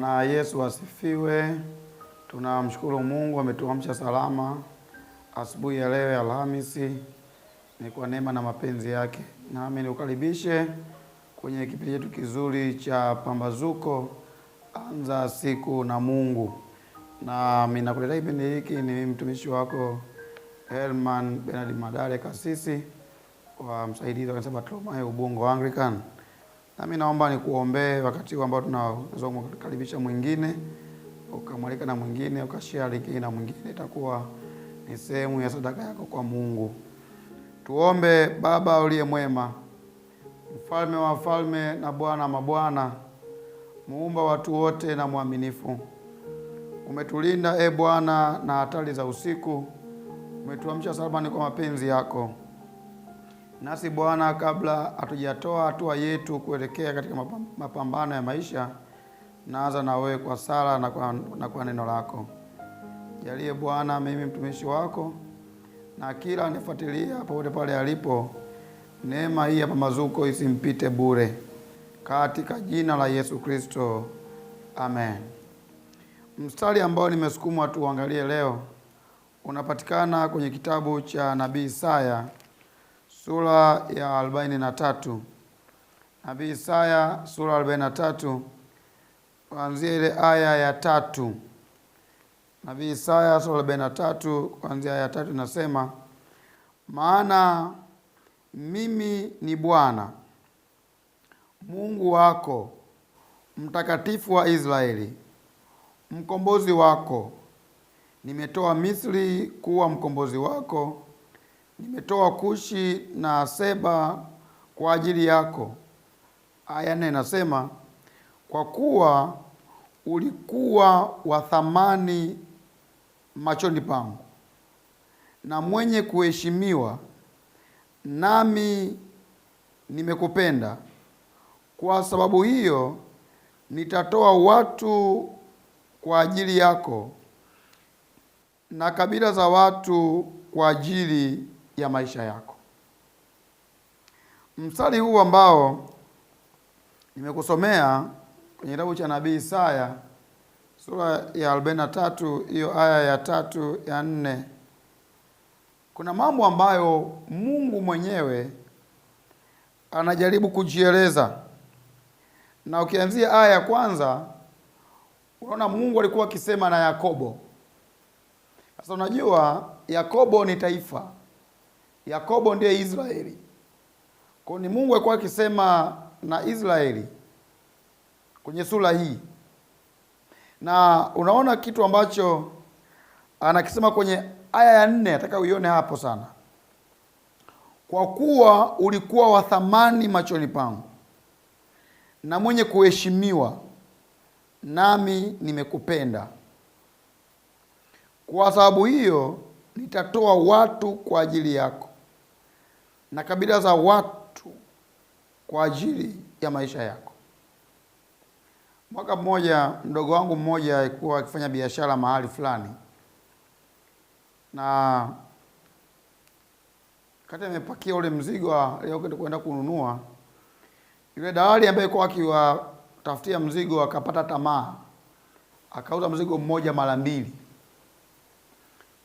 Bwana Yesu asifiwe. Tunamshukuru Mungu ametuamsha salama asubuhi ya leo ya Alhamisi, ni kwa neema na mapenzi yake. Nami nikukaribishe kwenye kipindi chetu kizuri cha Pambazuko, anza siku na Mungu. Na mimi nakuletea kipindi hiki ni mtumishi wako Herman Bernard Madale, kasisi wa msaidizi wa kanisa Bartolomeo Ubungo Anglican. Na mimi naomba nikuombee wakati ambao tunaweza kukaribisha mwingine, ukamwalika na mwingine, ukashare link na mwingine, itakuwa ni sehemu ya sadaka yako kwa Mungu. Tuombe. Baba uliye mwema, mfalme wa falme na Bwana mabwana, muumba watu wote na mwaminifu, umetulinda Bwana na hatari za usiku, umetuamsha salama kwa mapenzi yako. Nasi Bwana, kabla hatujatoa hatua yetu kuelekea katika mapambano ya maisha, naanza na wewe kwa sala na kwa neno lako. Jalie Bwana mimi mtumishi wako na kila anifuatilia popote pale alipo, neema hii ya Pambazuko isimpite bure, katika jina la Yesu Kristo, amen. Mstari ambao nimesukumwa tuangalie leo unapatikana kwenye kitabu cha Nabii Isaya sura ya 43. Nabii Isaya sura 43 kuanzia ile aya ya 3. Nabii Isaya sura 43 kuanzia aya ya 3 inasema, maana mimi ni Bwana Mungu wako, mtakatifu wa Israeli, mkombozi wako. Nimetoa Misri kuwa mkombozi wako, nimetoa Kushi na Seba kwa ajili yako. Aya 4 inasema, kwa kuwa ulikuwa wa thamani machoni pangu na mwenye kuheshimiwa, nami nimekupenda. Kwa sababu hiyo nitatoa watu kwa ajili yako na kabila za watu kwa ajili ya maisha yako. Mstari huu ambao nimekusomea kwenye kitabu cha Nabii Isaya sura ya 43, hiyo aya ya 3 ya 4, kuna mambo ambayo Mungu mwenyewe anajaribu kujieleza. Na ukianzia aya ya kwanza unaona Mungu alikuwa akisema na Yakobo. Sasa unajua Yakobo ni taifa, Yakobo ndiye Israeli. Kwa ni Mungu alikuwa akisema na Israeli kwenye sura hii. Na unaona kitu ambacho anakisema kwenye aya ya 4, nataka uione hapo sana. Kwa kuwa ulikuwa wa thamani machoni pangu na mwenye kuheshimiwa, nami nimekupenda. Kwa sababu hiyo nitatoa watu kwa ajili yako na kabila za watu kwa ajili ya maisha yako. Mwaka mmoja mdogo wangu mmoja alikuwa akifanya biashara mahali fulani, na kati amepakia ule mzigo aliyokwenda kununua, yule dalali ambaye alikuwa akiwatafutia mzigo akapata tamaa, akauza mzigo mmoja mara 2.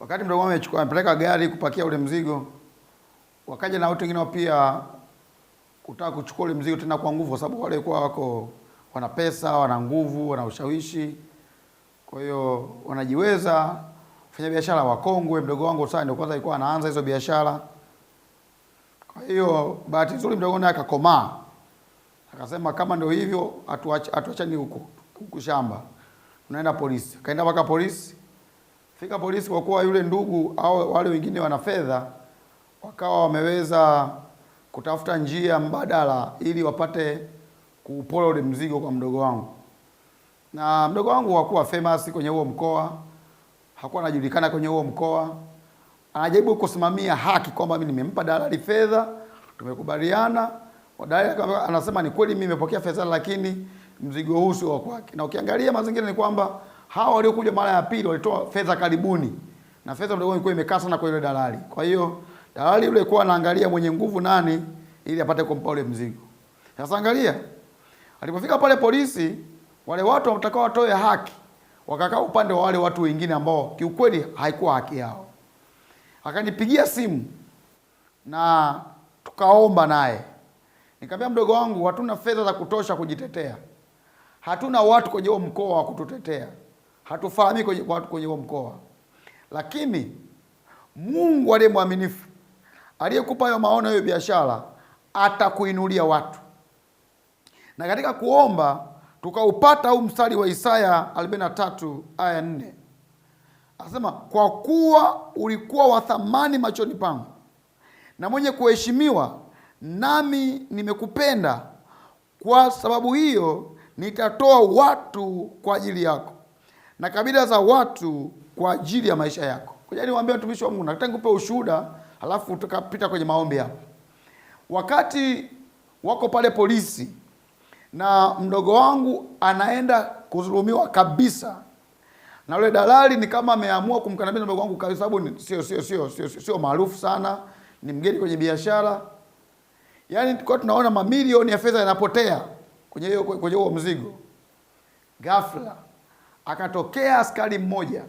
Wakati mdogo wangu amepeleka gari kupakia ule mzigo, wakaja na watu wengine pia kutaka kuchukua ule mzigo tena kwa nguvu, kwa sababu wale walikuwa wana pesa, wana nguvu, wana ushawishi. Kwa hiyo wanajiweza, kufanya biashara wakongwe. Mdogo wangu sasa ndio kwanza alikuwa anaanza hizo biashara. Kwa hiyo bahati nzuri mdogo wangu akakomaa. Akasema kama ndio hivyo atuachani huku shamba, tunaenda polisi. Kaenda mpaka polisi. Fika polisi, kwa kuwa yule ndugu au wale wengine wana fedha, wakawa wameweza kutafuta njia mbadala ili wapate kuupola ule mzigo kwa mdogo wangu. Na mdogo wangu hakuwa famous kwenye huo mkoa, hakuwa anajulikana kwenye huo mkoa. Anajaribu kusimamia haki kwamba mimi nimempa dalali fedha, tumekubaliana. Dalali anasema ni kweli mimi nimepokea fedha, lakini mzigo huu sio kwake. Na ukiangalia mazingira ni kwamba hao waliokuja mara ya pili walitoa fedha karibuni, na fedha mdogo ilikuwa imekaa sana kwa ile dalali. Kwa hiyo dalali yule alikuwa anaangalia mwenye nguvu nani ili apate kumpa ule mzigo. Sasa angalia, alipofika pale polisi, Wale watu watakao watoe haki wakakaa upande wa wale watu wengine ambao kiukweli haikuwa haki yao. Akanipigia simu na tukaomba naye. Nikamwambia mdogo wangu, hatuna fedha za kutosha kujitetea. Hatuna watu kwenye huo mkoa wa kututetea. Hatufahamiki kwenye watu kwenye huo mkoa. Lakini Mungu aliye mwaminifu, aliyekupa hayo maono hiyo biashara, atakuinulia watu. Na katika kuomba tukaupata huu mstari wa Isaya 43 aya 4. Anasema, kwa kuwa ulikuwa wa thamani machoni pangu na mwenye kuheshimiwa, nami nimekupenda, kwa sababu hiyo nitatoa watu kwa ajili yako na kabila za watu kwa ajili ya maisha yako. Kwa hiyo niwaambie watumishi wa Mungu, nataka nikupe ushuhuda halafu tukapita kwenye maombi hapa. Wakati wako pale polisi na mdogo wangu anaenda kudhulumiwa kabisa, na yule dalali ni kama ameamua kumkandamiza mdogo wangu kwa sababu sio maarufu sana, ni mgeni kwenye biashara. Yaani tulikuwa tunaona mamilioni ya fedha yanapotea kwenye huo mzigo. Ghafla akatokea askari mmoja,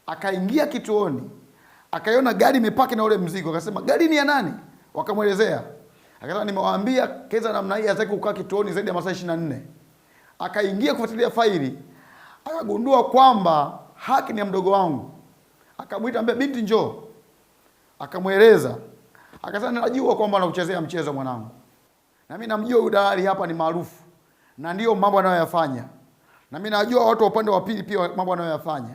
akaingia kituoni, akaiona gari imepaki na ule mzigo, akasema, gari ni ya nani? Wakamwelezea. Akasema, nimewaambia kesa namna hii hataki kukaa kituoni zaidi ya masaa 24. Akaingia kufuatilia faili, akagundua kwamba haki ni ya mdogo wangu. Akamwita, ambia, binti njoo. Akamweleza. Akasema, najua kwamba anakuchezea mchezo mwanangu. Na mimi namjua yule dalali hapa ni maarufu. Na ndio mambo anayoyafanya. Na mimi najua watu wa upande wa pili pia mambo anayoyafanya.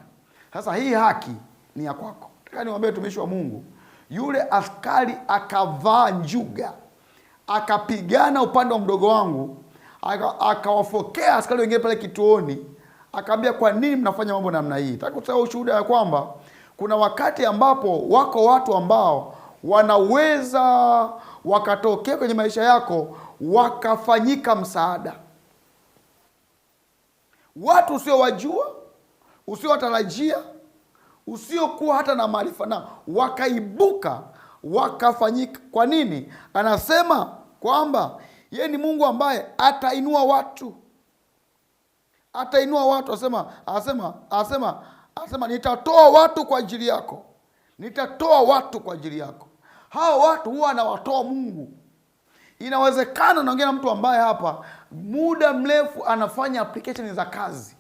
Sasa hii haki ni ya kwako. Nataka niwaambie tumishi wa Mungu, yule askari akavaa njuga, akapigana upande wa mdogo wangu, akawafokea askari wengine pale kituoni, akaambia, kwa nini mnafanya mambo namna hii? Nataka kutoa ushuhuda ya kwamba kuna wakati ambapo wako watu ambao wanaweza wakatokea kwenye maisha yako wakafanyika msaada. Watu usiowajua, usiowatarajia, usiokuwa hata na maarifa na wakaibuka wakafanyika. Kwa nini? Anasema kwamba yeye ni Mungu ambaye atainua watu. Atainua watu. Anasema nitatoa watu kwa ajili yako. Nitatoa watu kwa ajili yako. Hao watu huwa anawatoa Mungu. Inawezekana naongea na mtu ambaye hapa muda mrefu anafanya application za kazi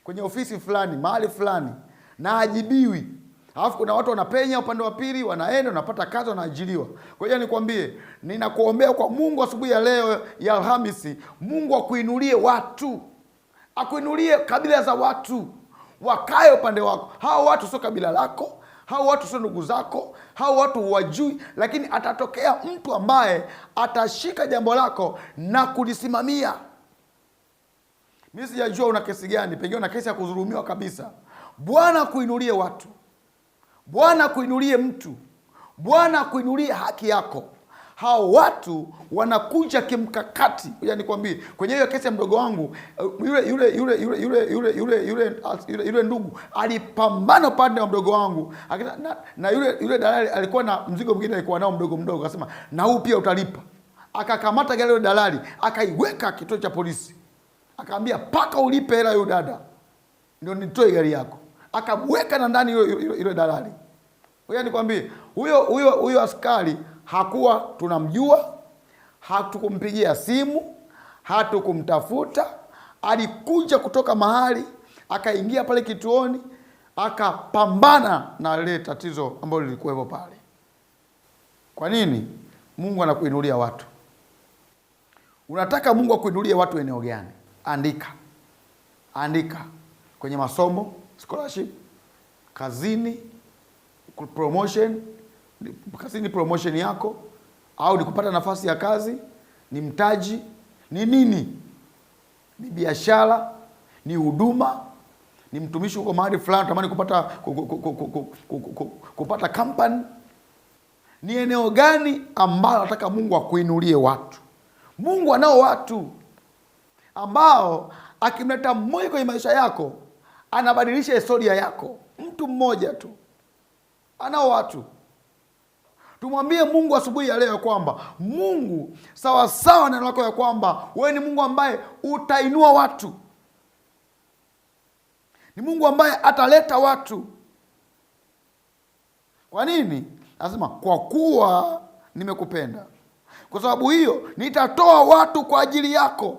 kwenye ofisi fulani, mahali fulani, na ajibiwi. Alafu kuna watu wanapenya upande wa pili, wanaenda, wanapata kazi, wanaajiriwa. Kwa hiyo nikwambie, ninakuombea kwa Mungu asubuhi ya leo ya Alhamisi, Mungu akuinulie watu. Akuinulie kabila za watu wakae upande wako. Hao watu sio kabila lako, hao watu sio ndugu zako, hao watu huwajui, lakini atatokea mtu ambaye atashika jambo lako na kulisimamia. Mimi sijajua una kesi gani, pengine una kesi ya kudhulumiwa kabisa. Bwana kuinulie watu. Bwana kuinulie mtu. Bwana kuinulie haki yako. Hao watu wanakuja kimkakati. Ngoja nikwambie, kwenye hiyo kesi ya mdogo wangu, yule ndugu alipambana upande wa mdogo wangu. Na yule dalali alikuwa na mzigo mwingine alikuwa nao mdogo. Akasema, na huu pia utalipa. Akakamata gari yule dalali, akaiweka kituo cha polisi. Akaambia, paka ulipe hela yule dada ndio nitoe gari yako. Akamweka na ndani yule dalali. Ngoja nikwambie, huyo askari hakuwa tunamjua, hatukumpigia simu, hatukumtafuta. Alikuja kutoka mahali, akaingia pale kituoni, akapambana na lile tatizo ambalo lilikuwepo pale. Kwa nini? Mungu anakuinulia watu. Unataka Mungu akuinulie watu eneo gani? Andika. Kwenye masomo, scholarship, kazini, promotion, kazini promotion yako, au ni kupata nafasi ya kazi, ni mtaji, ni nini? Ni biashara, ni huduma, ni mtumishi uko mahali fulani tamani kupata company. Ni eneo gani ambalo nataka Mungu akuinulie watu? Mungu anao watu ambao akimleta mmoja kwenye maisha yako anabadilisha historia yako. Mtu mmoja tu. Anao watu. Tumwambie Mungu asubuhi ya leo kwamba Mungu sawa sawa neno lako ya kwamba wewe ni Mungu ambaye utainua watu. Ni Mungu ambaye ataleta watu. Kwa nini? Anasema kwa kuwa nimekupenda. Kwa sababu hiyo nitatoa watu kwa ajili yako.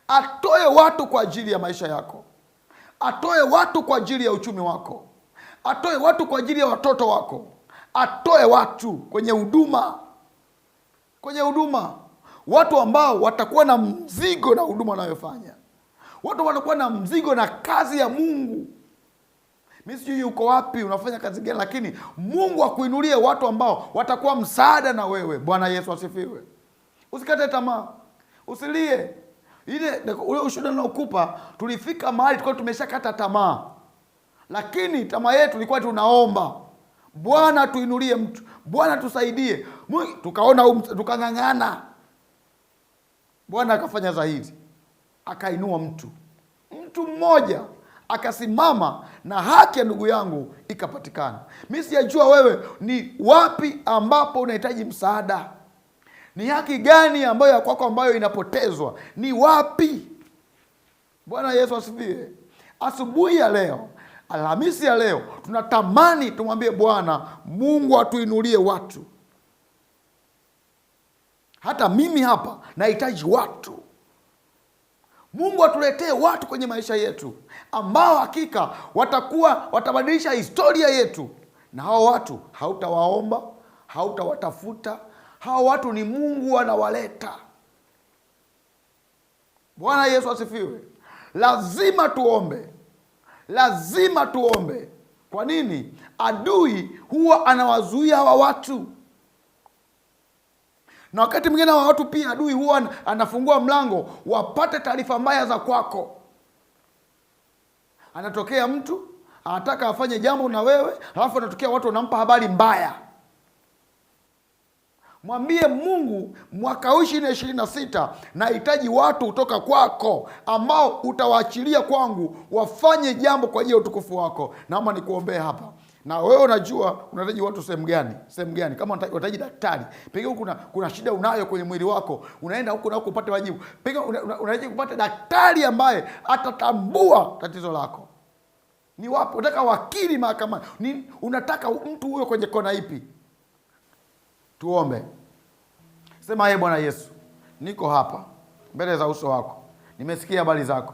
Atoe watu kwa ajili ya maisha yako. Atoe watu kwa ajili ya uchumi wako. Atoe watu kwa ajili ya watoto wako. Atoe watu kwenye huduma. Kwenye huduma. Watu ambao watakuwa na mzigo na huduma wanayofanya. Watu watakuwa na mzigo na kazi ya Mungu. Mimi sijui uko wapi, unafanya kazi gani, lakini Mungu akuinulie watu ambao watakuwa msaada na wewe. Bwana Yesu asifiwe. Usikate tamaa. Usilie. Ule ushuhuda ninaokupa, tulifika mahali tulikuwa tumeshakata tamaa. Lakini tamaa yetu ilikuwa tunaomba, Bwana tuinulie mtu, Bwana tusaidie. Tukaona tukang'ang'ana. Bwana akafanya zaidi. Akainua mtu mmoja, akasimama na haki ya ndugu yangu ikapatikana. Mimi sijajua wewe ni wapi ambapo unahitaji msaada. Ni haki gani ambayo ya kwako ambayo inapotezwa? Ni wapi? Bwana Yesu asifiwe. Asubuhi ya leo, Alhamisi ya leo, tunatamani tumwambie Bwana Mungu atuinulie watu. Hata mimi hapa nahitaji watu. Mungu atuletee watu kwenye maisha yetu ambao hakika watabadilisha historia yetu. Na hao watu hautawaomba, hautawatafuta. Hao watu ni Mungu anawaleta. Bwana Yesu asifiwe. Lazima tuombe. Lazima tuombe. Kwa nini? Adui huwa anawazuia hawa watu. Na wakati mwingine hawa watu pia adui huwa anafungua mlango wapate taarifa mbaya za kwako. Anatokea mtu anataka afanye jambo na wewe, halafu anatokea watu wanampa habari mbaya. Mwambie Mungu, mwaka 2026 nahitaji watu kutoka kwako ambao utawaachilia kwangu wafanye jambo kwa ajili ya utukufu wako. Naomba nikuombee hapa. Na wewe unajua unahitaji watu sehemu gani? Kama unahitaji daktari, pengine kuna shida unayo kwenye mwili wako, unaenda huko na huko upate majibu. Pengine unahitaji kupata daktari ambaye atatambua tatizo lako. Ni wapi? Unataka wakili mahakamani? Unataka mtu huyo kwenye kona ipi? Tuombe. Sema, Bwana Yesu, niko hapa mbele za uso wako. Nimesikia habari zako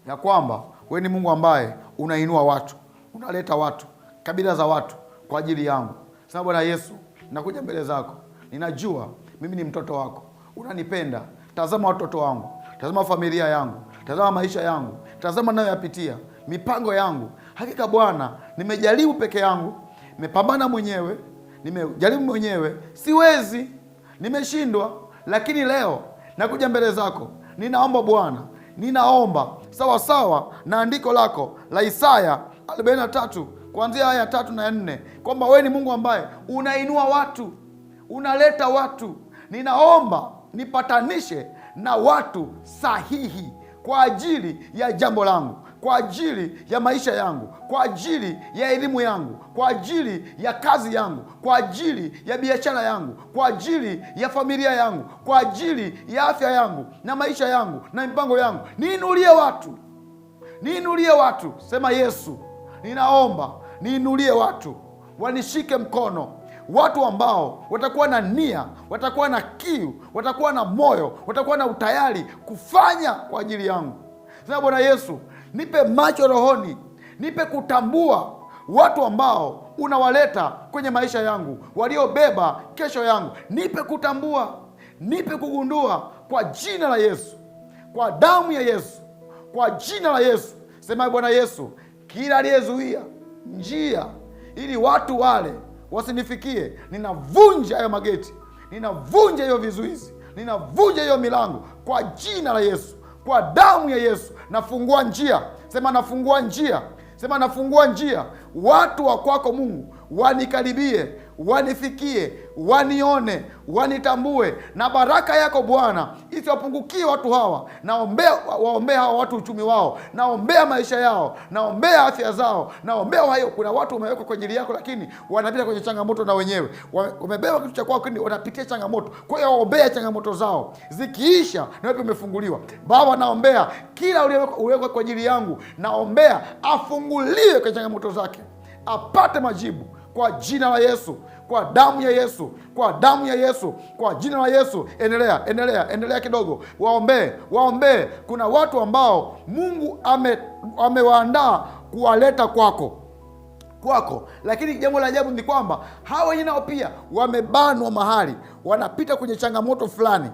ya kwamba wewe ni Mungu ambaye unainua watu, unaleta watu, kabila za watu kwa ajili yangu. Sema, Bwana Yesu, nakuja mbele zako. Ninajua mimi ni mtoto wako. Unanipenda. Tazama watoto wangu. Tazama familia yangu. Tazama maisha yangu. Tazama ninayoyapitia, mipango yangu. Hakika Bwana, nimejaribu peke yangu. Nimepambana mwenyewe. Nimejaribu mwenyewe, siwezi, nimeshindwa. Lakini leo nakuja mbele zako. Ninaomba Bwana, ninaomba sawa sawa na andiko lako la Isaya 43 kuanzia aya 3 na 4, kwamba wewe ni Mungu ambaye unainua watu, unaleta watu. Ninaomba nipatanishe na watu sahihi kwa ajili ya jambo langu, kwa ajili ya maisha yangu, kwa ajili ya elimu yangu, kwa ajili ya kazi yangu, kwa ajili ya biashara yangu, kwa ajili ya familia yangu, kwa ajili ya afya yangu na maisha yangu na mipango yangu. Niinulie watu. Niinulie watu. Sema, Yesu, ninaomba niinulie watu, wanishike mkono. Watu ambao watakuwa na nia, watakuwa na kiu, watakuwa na moyo, watakuwa na utayari kufanya kwa ajili yangu. Sema, Bwana Yesu, nipe macho rohoni, nipe kutambua watu ambao unawaleta kwenye maisha yangu, waliobeba kesho yangu. Nipe kutambua, nipe kugundua kwa jina la Yesu, kwa damu ya Yesu, kwa jina la Yesu. Sema, Bwana Yesu, kila aliyezuia njia ili watu wale wasinifikie, ninavunja hayo mageti, ninavunja hiyo vizuizi, ninavunja hiyo milango kwa jina la Yesu, kwa damu ya Yesu. Nafungua njia. Sema, nafungua njia. Sema, nafungua njia. Watu wa kwako Mungu wanikaribie, wanifikie, wanione, wanitambue, na baraka yako Bwana isiwapungukie watu hawa. Waombea hawa watu uchumi wao, naombea maisha yao, naombea afya zao, naombea hayo. Kuna watu umewekwa kwa ajili yako, lakini wanapita kwenye changamoto na wenyewe wamebeba kitu cha kwako, lakini wanapitia changamoto. Kwa hiyo waombea changamoto zao, zikiisha na wewe umefunguliwa. Baba, naombea kila uliwekwa kwa ajili yangu, naombea afunguliwe kwa changamoto zake, apate majibu kwa jina la Yesu, kwa damu ya Yesu, kwa damu ya Yesu, kwa jina la Yesu. Endelea kidogo, waombee. Kuna watu ambao Mungu amewaandaa kuwaleta kwako, lakini jambo la ajabu ni kwamba hawa nao pia wamebanwa mahali, wanapita kwenye changamoto fulani.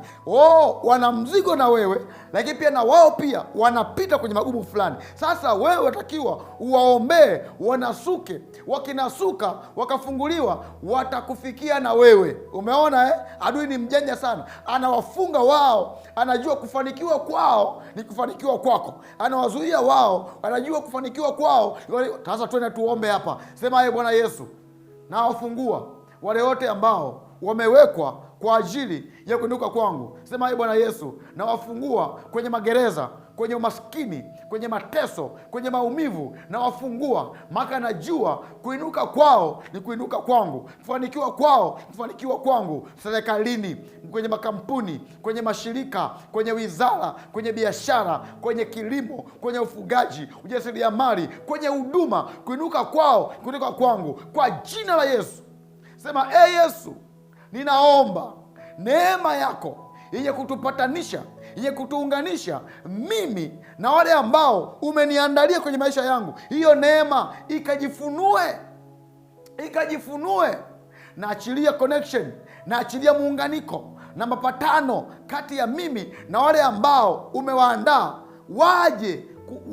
Wana mzigo na wewe, lakini pia na wao pia wanapita kwenye magumu fulani. Sasa wewe watakiwa uwaombee wanasuke. Wakinasuka wakafunguliwa, watakufikia na wewe. Umeona Adui ni mjanja sana, anawafunga wao, anajua kufanikiwa kwao ni kufanikiwa kwako, anawazuia wao, anajua kufanikiwa kwao. Sasa twende tuombe hapa. Sema, Bwana Yesu, na wafungua wale wote ambao wamewekwa kwa ajili ya kuinuka kwangu. Sema, Bwana Yesu, na wafungua kwenye magereza, kwenye umaskini, kwenye mateso, kwenye maumivu, na wafungua. Maka najua kuinuka kwao ni kuinuka kwangu, kufanikiwa kwao kufanikiwa kwangu, serikalini, kwenye makampuni, kwenye mashirika, kwenye wizara, kwenye biashara, kwenye kilimo, kwenye ufugaji, ujasiriamali, kwenye huduma. Kuinuka kwao kuinuka kwangu, kwa jina la Yesu. Sema, Yesu, ninaomba neema yako yenye kutupatanisha, yenye kutuunganisha mimi na wale ambao umeniandalia kwenye maisha yangu, hiyo neema ikajifunue. Naachilia connection, naachilia muunganiko na mapatano kati ya mimi na wale ambao umewaandaa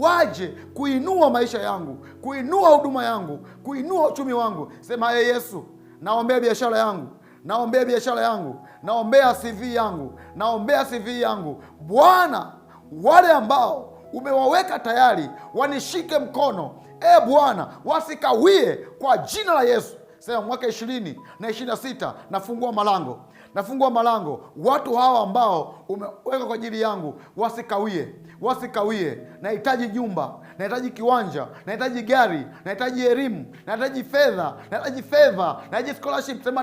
waje kuinua maisha yangu, kuinua huduma yangu, kuinua uchumi wangu. Sema, Yesu, naombea biashara yangu, naombea biashara yangu, naombea CV yangu. Bwana, wale ambao umewaweka tayari wanishike mkono, Bwana, wasikawie kwa jina la Yesu. Sema, mwaka 2026 nafungua malango. Watu hawa ambao umeweka kwa ajili yangu wasikawie. Nahitaji nyumba, nahitaji kiwanja, nahitaji gari, nahitaji elimu, nahitaji fedha, nahitaji scholarship. Sema,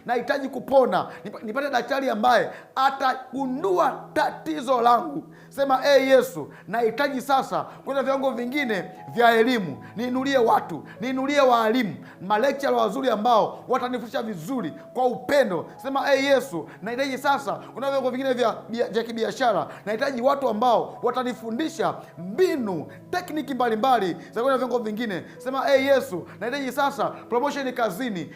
nahitaji kupona, nipate daktari ambaye atagundua tatizo langu. Sema, Yesu, nahitaji sasa kwenda viwango vingine vya elimu. Niinulie watu, niinulie waalimu, malekchara wazuri ambao watanifundisha vizuri kwa upendo. Sema, Yesu, nahitaji sasa kuna viwango vingine vya kibiashara. Nahitaji watu ambao watanifundisha mbinu, tekniki mbalimbali za kwenda viwango vingine. Sema, Yesu, nahitaji sasa promotion kazini.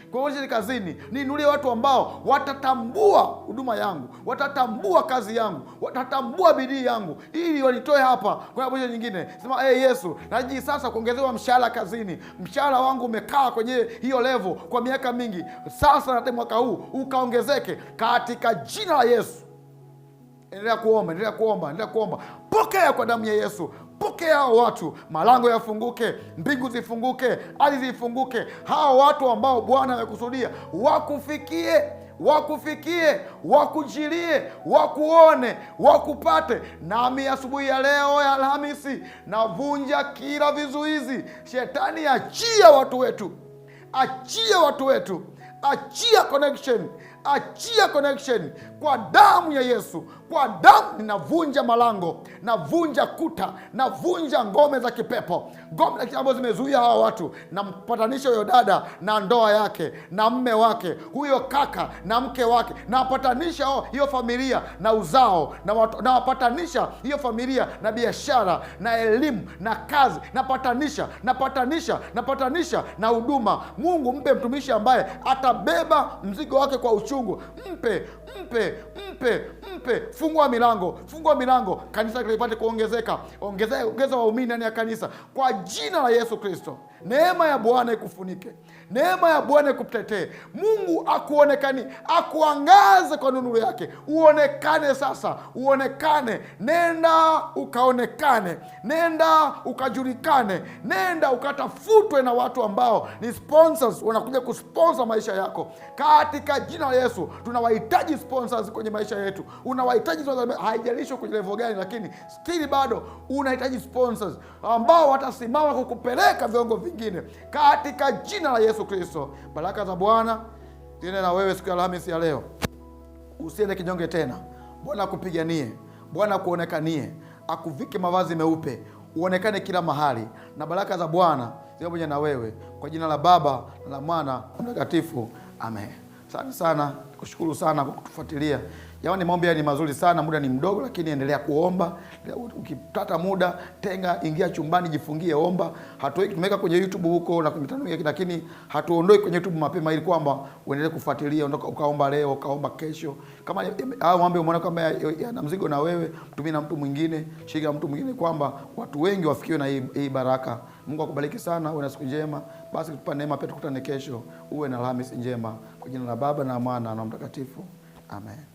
Niinulie watu ambao watatambua huduma yangu, watatambua kazi yangu, watatambua bidii yangu, ili wanitoe hapa kwa promotion nyingine. Sema, Yesu, nahitaji sasa kuongezewa mshahara kazini. Mshahara wangu umekaa kwenye hiyo level kwa miaka mingi. Sasa nataka mwaka huu ukaongezeke katika jina la Yesu. Endelea kuomba. Pokea kwa damu ya Yesu. Pokea hao watu, malango yafunguke, mbingu zifunguke, ardhi zifunguke. Hao watu ambao Bwana amekusudia wakufikie, wakujilie, wakuone, wakupate. Nami asubuhi ya leo ya Alhamisi navunja kila vizuizi. Shetani, achia watu wetu, achia connection kwa damu ya Yesu. Kwa damu ninavunja malango, navunja kuta, navunja ngome za kipepo, ngome ambazo zimezuia hawa watu. Nampatanisha huyo dada na ndoa yake na mme wake, huyo kaka na mke wake. Nawapatanisha hiyo familia na uzao, nawapatanisha hiyo familia na biashara na elimu na kazi. Napatanisha na huduma. Mungu, mpe mtumishi ambaye atabeba mzigo wake kwa uchungu. Mpe mpe. Fungua milango, kanisa lipate kuongezeka. Ongeza waumini ndani ya kanisa kwa jina la Yesu Kristo. Neema ya Bwana ikufunike, neema ya Bwana ikutetee. Mungu akuonekani, akuangaze kwa nuru yake, uonekane sasa, uonekane. Nenda ukaonekane, nenda ukajulikane, nenda ukatafutwe na watu ambao ni sponsors, wanakuja kusponsor maisha yako katika jina la Yesu. Tunawahitaji sponsors kwenye maisha yetu. Unawahitaji, haijalishi kwenye level gani, lakini still bado unahitaji sponsors ambao watasimama kukupeleka viwango vingine katika jina la Yesu Kristo. Baraka za Bwana ziende na wewe siku ya Alhamisi ya leo. Usiende kinyonge tena. Bwana akupiganie, Bwana akuonekanie, akuvike mavazi meupe, uonekane kila mahali, na baraka za Bwana ziwe pamoja na wewe kwa jina la Baba na la Mwana na Mtakatifu. Amen. Asante sana, kushukuru sana kwa kutufuatilia. Jamani, maombi ni mazuri sana, muda ni mdogo, lakini endelea kuomba. Ukipata muda, tenga, ingia chumbani, jifungie, omba. Tumeweka kwenye YouTube huko na kwenye mitandao, lakini hatuondoi kwenye YouTube mapema, ili kwamba uendelee kufuatilia. Ukaomba leo, ukaomba kesho. Kama hao mambo umeona kama yana mzigo na wewe, mtumie na mtu mwingine, shika mtu mwingine, kwamba watu wengi wafikiwe na hii baraka. Mungu akubariki sana, uwe na siku njema. Basi tupa neema, pia tukutane kesho. Uwe na Alhamisi njema kwa jina la Baba na Mwana na Mtakatifu. Amen.